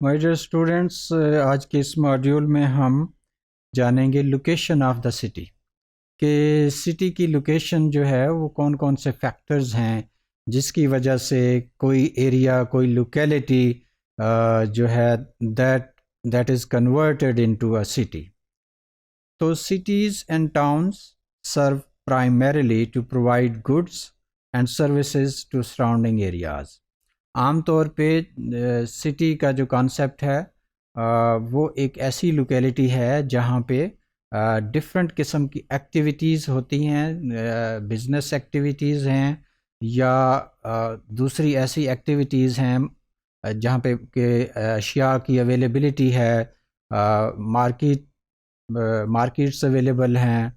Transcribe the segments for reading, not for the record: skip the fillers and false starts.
My dear students, آج کے اس module میں ہم جانیں گے لوکیشن آف دا سٹی، کہ سٹی کی لوکیشن جو ہے وہ کون کون سے فیکٹرز ہیں جس کی وجہ سے کوئی ایریا، کوئی لوکیلٹی جو ہے that is converted into a city. تو cities and towns serve primarily to provide goods and services to surrounding areas. عام طور پہ سٹی کا جو کانسیپٹ ہے وہ ایک ایسی لوکیلٹی ہے جہاں پہ ڈفرینٹ قسم کی ایکٹیویٹیز ہوتی ہیں، بزنس ایکٹیویٹیز ہیں یا دوسری ایسی ایکٹیویٹیز ہیں جہاں پہ کہ اشیاء کی اویلیبلٹی ہے، مارکیٹس اویلیبل ہیں،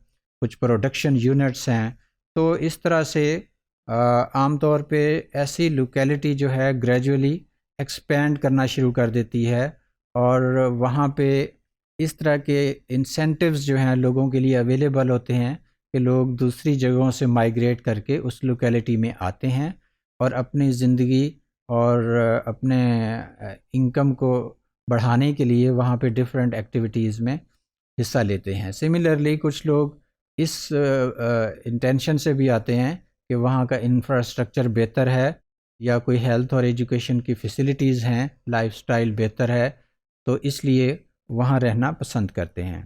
کچھ پروڈکشن یونٹس ہیں۔ تو اس طرح سے عام طور پہ ایسی لوکیلٹی جو ہے گریجولی ایکسپینڈ کرنا شروع کر دیتی ہے، اور وہاں پہ اس طرح کے انسینٹیوز جو ہیں لوگوں کے لیے اویلیبل ہوتے ہیں کہ لوگ دوسری جگہوں سے مائیگریٹ کر کے اس لوکیلٹی میں آتے ہیں اور اپنی زندگی اور اپنے انکم کو بڑھانے کے لیے وہاں پہ ڈفرینٹ ایکٹیویٹیز میں حصہ لیتے ہیں۔ سملرلی کچھ لوگ اس انٹینشن سے بھی آتے ہیں کہ وہاں کا انفراسٹرکچر بہتر ہے یا کوئی ہیلتھ اور ایجوکیشن کی فیسلٹیز ہیں، لائف سٹائل بہتر ہے، تو اس لیے وہاں رہنا پسند کرتے ہیں۔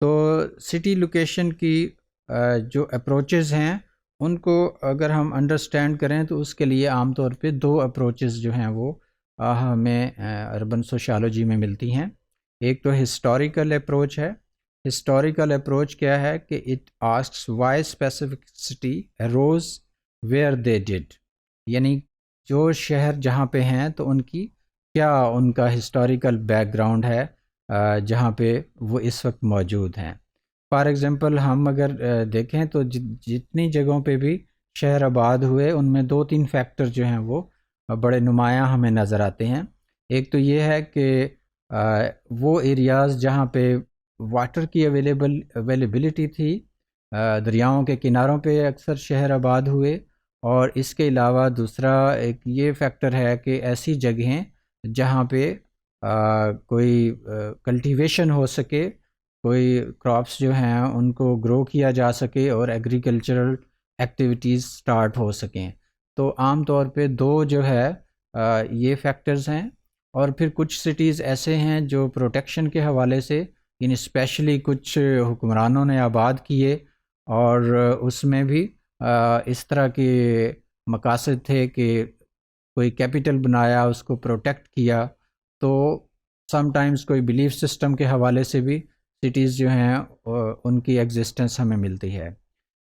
تو سٹی لوکیشن کی جو اپروچز ہیں ان کو اگر ہم انڈرسٹینڈ کریں تو اس کے لیے عام طور پہ دو اپروچز جو ہیں وہ ہمیں اربن سوشالوجی میں ملتی ہیں۔ ایک تو ہسٹوریکل اپروچ ہے۔ ہسٹوریکل اپروچ کیا ہے کہ it asks why specific city arose where they did, یعنی جو شہر جہاں پہ ہیں تو ان کی کیا ان کا ہسٹوریکل بیک گراؤنڈ ہے جہاں پہ وہ اس وقت موجود ہیں۔ فار ایگزامپل ہم اگر دیکھیں تو جتنی جگہوں پہ بھی شہر آباد ہوئے ان میں دو تین فیکٹر جو ہیں وہ بڑے نمایاں ہمیں نظر آتے ہیں۔ ایک تو یہ ہے کہ وہ ایریاز جہاں پہ واٹر کی اویلیبلٹی تھی، دریاؤں کے کناروں پہ اکثر شہر آباد ہوئے، اور اس کے علاوہ دوسرا ایک یہ فیکٹر ہے کہ ایسی جگہیں جہاں پہ کوئی کلٹیویشن ہو سکے، کوئی کراپس جو ہیں ان کو گرو کیا جا سکے اور ایگریکلچرل ایکٹیویٹیز سٹارٹ ہو سکیں۔ تو عام طور پہ دو جو ہے یہ فیکٹرز ہیں، اور پھر کچھ سٹیز ایسے ہیں جو پروٹیکشن کے حوالے سے، یعنی اسپیشلی کچھ حکمرانوں نے آباد کیے اور اس میں بھی اس طرح کے مقاصد تھے کہ کوئی کیپٹل بنایا، اس کو پروٹیکٹ کیا۔ تو سم ٹائمز کوئی بلیف سسٹم کے حوالے سے بھی سٹیز جو ہیں ان کی ایگزسٹنس ہمیں ملتی ہے۔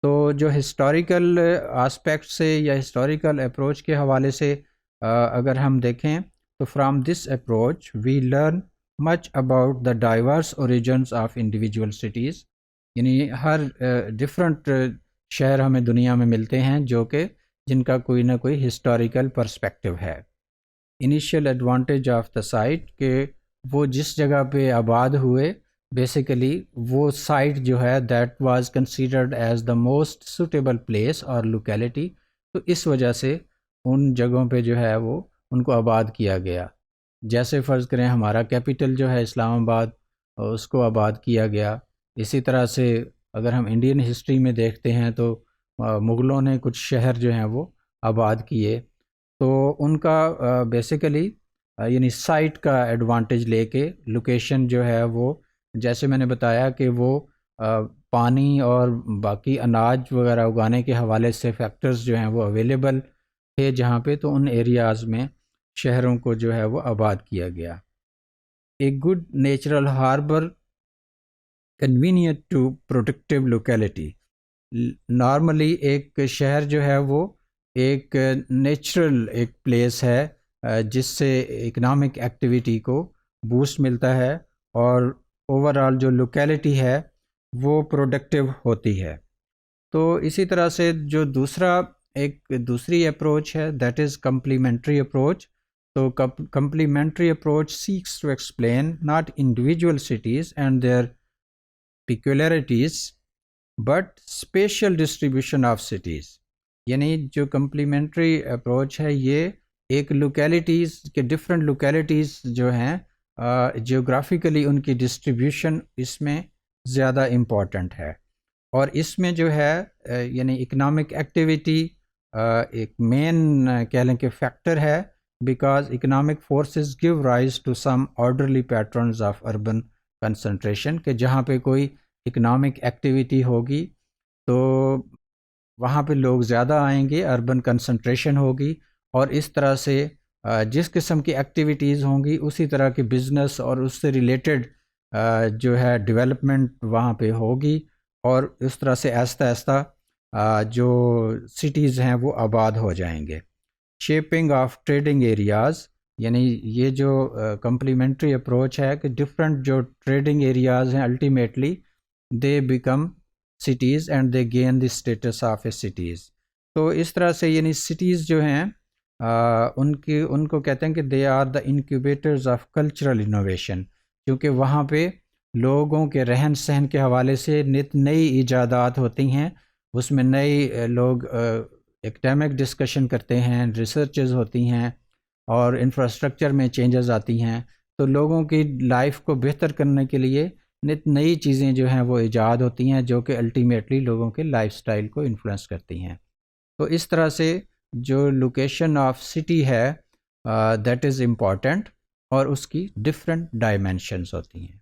تو جو ہسٹوریکل آسپیکٹ سے یا ہسٹوریکل اپروچ کے حوالے سے اگر ہم دیکھیں تو from this approach we learn much about the diverse origins of individual cities, یعنی ہر ڈفرینٹ شہر ہمیں دنیا میں ملتے ہیں جو کہ جن کا کوئی نہ کوئی ہسٹوریکل پرسپیکٹو ہے۔ Initial advantage of the site, کہ وہ جس جگہ پہ آباد ہوئے بیسیکلی وہ سائٹ جو ہے that was considered as the most suitable place اور لوکیلٹی، تو اس وجہ سے ان جگہوں پہ جو ہے وہ ان کو آباد کیا گیا۔ جیسے فرض کریں ہمارا کیپٹل جو ہے اسلام آباد، اس کو آباد کیا گیا۔ اسی طرح سے اگر ہم انڈین ہسٹری میں دیکھتے ہیں تو مغلوں نے کچھ شہر جو ہیں وہ آباد کیے، تو ان کا بیسیکلی یعنی سائٹ کا ایڈوانٹیج لے کے لوکیشن جو ہے وہ، جیسے میں نے بتایا کہ وہ پانی اور باقی اناج وغیرہ اگانے کے حوالے سے فیکٹرز جو ہیں وہ اویلیبل تھے جہاں پہ، تو ان ایریاز میں شہروں کو جو ہے وہ آباد کیا گیا۔ ایک good natural harbour convenient to protective locality, normally ایک شہر جو ہے وہ ایک نیچرل ایک پلیس ہے جس سے اکنامک ایکٹیویٹی کو بوسٹ ملتا ہے، اور اوور آل جو لوکیلٹی ہے وہ پروڈکٹیو ہوتی ہے۔ تو اسی طرح سے جو دوسری اپروچ ہے دیٹ از کمپلیمنٹری اپروچ۔ تو complementary approach seeks to explain not individual cities and their peculiarities but special distribution of cities, یعنی جو کمپلیمنٹری اپروچ ہے یہ ایک لوکیلٹیز کے ڈفرینٹ لوکیلٹیز جو ہیں جیوگرافیکلی ان کی ڈسٹریبیوشن اس میں زیادہ امپورٹنٹ ہے، اور اس میں جو ہے یعنی اکنامک ایکٹیویٹی ایک مین کہہ لیں کہ فیکٹر ہے، because economic forces give rise to some orderly patterns of urban concentration, کہ جہاں پہ کوئی اکنامک ایکٹیویٹی ہوگی تو وہاں پہ لوگ زیادہ آئیں گے، اربن کنسنٹریشن ہوگی، اور اس طرح سے جس قسم کی ایکٹیویٹیز ہوں گی اسی طرح کے بزنس اور اس سے ریلیٹڈ جو ہے ڈیولپمنٹ وہاں پہ ہوگی، اور اس طرح سے آہستہ آہستہ جو سٹیز ہیں وہ آباد ہو جائیں گے۔ شیپنگ آف ٹریڈنگ ایریاز، یعنی یہ جو کمپلیمنٹری اپروچ ہے کہ ڈفرینٹ جو ٹریڈنگ ایریاز ہیں ultimately they become cities and they gain the status of a cities. تو اس طرح سے یعنی سٹیز جو ہیں ان کو کہتے ہیں کہ they are the incubators of cultural innovation, کیونکہ وہاں پہ لوگوں کے رہن سہن کے حوالے سے نت نئی ایجادات ہوتی ہیں، اس میں نئی لوگ ایکڈیمک ڈسکشن کرتے ہیں، ریسرچز ہوتی ہیں، اور انفراسٹرکچر میں چینجز آتی ہیں، تو لوگوں کی لائف کو بہتر کرنے کے لیے نت نئی چیزیں جو ہیں وہ ایجاد ہوتی ہیں جو کہ الٹیمیٹلی لوگوں کے لائف سٹائل کو انفلوئنس کرتی ہیں۔ تو اس طرح سے جو لوکیشن آف سٹی ہے دیٹ از امپورٹنٹ، اور اس کی ڈفرینٹ ڈائمینشنز ہوتی ہیں۔